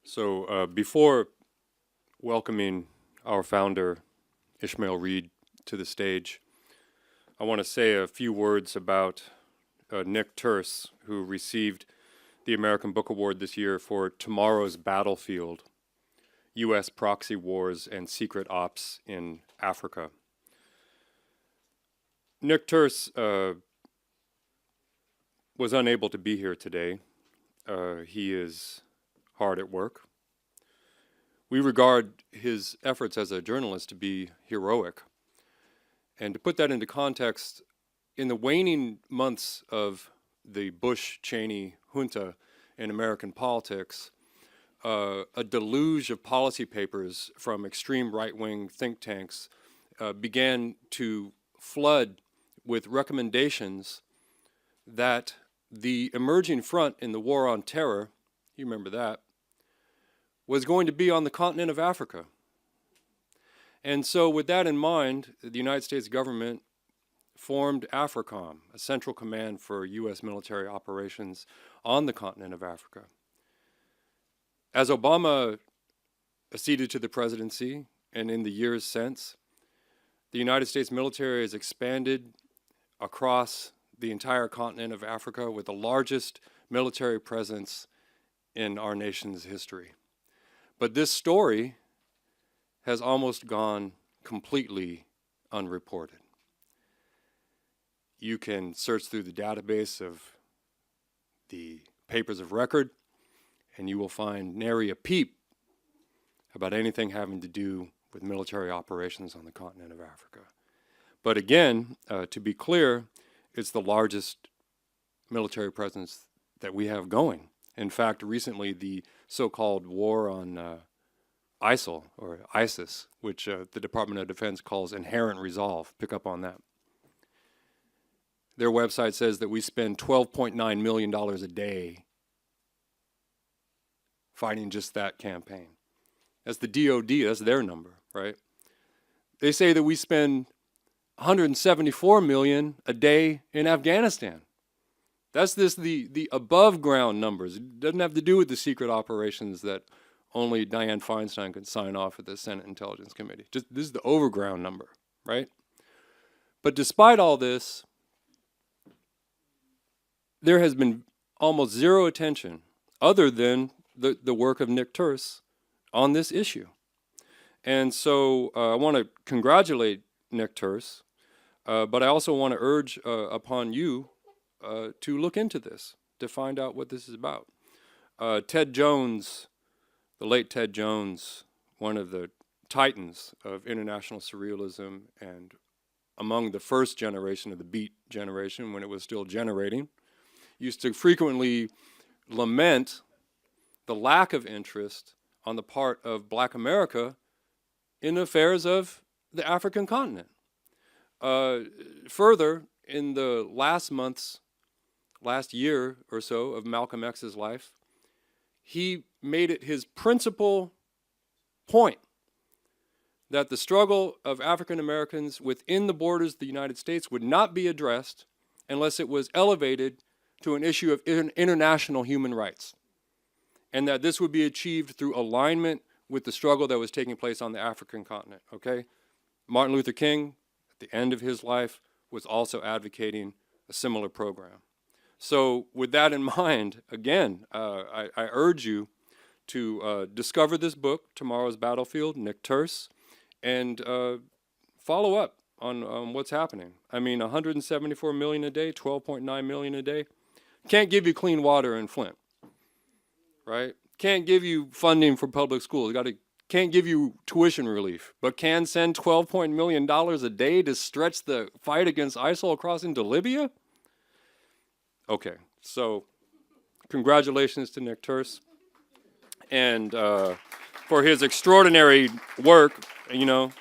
Before welcoming our founder, Ishmael Reed, to the stage, I want to say a few words about Nick Turse, who received the American Book Award this year for Tomorrow's Battlefield, U.S. Proxy Wars and Secret Ops in Africa. Nick Turse was unable to be here today. He is hard at work. We regard his efforts as a journalist to be heroic. And to put that into context, in the waning months of the Bush-Cheney junta in American politics, a deluge of policy papers from extreme right-wing think tanks began to flood with recommendations that the emerging front in the war on terror, you remember that, was going to be on the continent of Africa. And so with that in mind, the United States government formed AFRICOM, a central command for U.S. military operations on the continent of Africa. As Obama acceded to the presidency, and in the years since, the United States military has expanded across the entire continent of Africa with the largest military presence in our nation's history. But this story has almost gone completely unreported. You can search through the database of the papers of record, and you will find nary a peep about anything having to do with military operations on the continent of Africa. But again, to be clear, it's the largest military presence that we have going. In fact, recently the so-called war on ISIL, or ISIS, which the Department of Defense calls inherent resolve, pick up on that. Their website says that we spend $12.9 million a day fighting just that campaign. That's the DOD, that's their number, right? They say that we spend $174 million a day in Afghanistan. That's the above ground numbers. It doesn't have to do with the secret operations that only Dianne Feinstein could sign off at the Senate Intelligence Committee. This is the overground number, right? But despite all this, there has been almost zero attention other than the work of Nick Turse on this issue. And so I want to congratulate Nick Turse, but I also want to urge upon you to look into this, to find out what this is about. Ted Jones, the late Ted Jones, one of the titans of international surrealism and among the first generation of the Beat generation when it was still generating, used to frequently lament the lack of interest on the part of Black America in affairs of the African continent. Further, in the last year or so of Malcolm X's life, he made it his principal point that the struggle of African Americans within the borders of the United States would not be addressed unless it was elevated to an issue of international human rights, and that this would be achieved through alignment with the struggle that was taking place on the African continent, okay? Martin Luther King, at the end of his life, was also advocating a similar program. So with that in mind, again, I urge you to discover this book, Tomorrow's Battlefield, Nick Turse, and follow up on what's happening. I mean, 174 million a day, 12.9 million a day, can't give you clean water in Flint, right? Can't give you funding for public schools. Can't give you tuition relief, but can send $12 million a day to stretch the fight against ISIL across into Libya? Okay, so congratulations to Nick Turse, and for his extraordinary work, you know,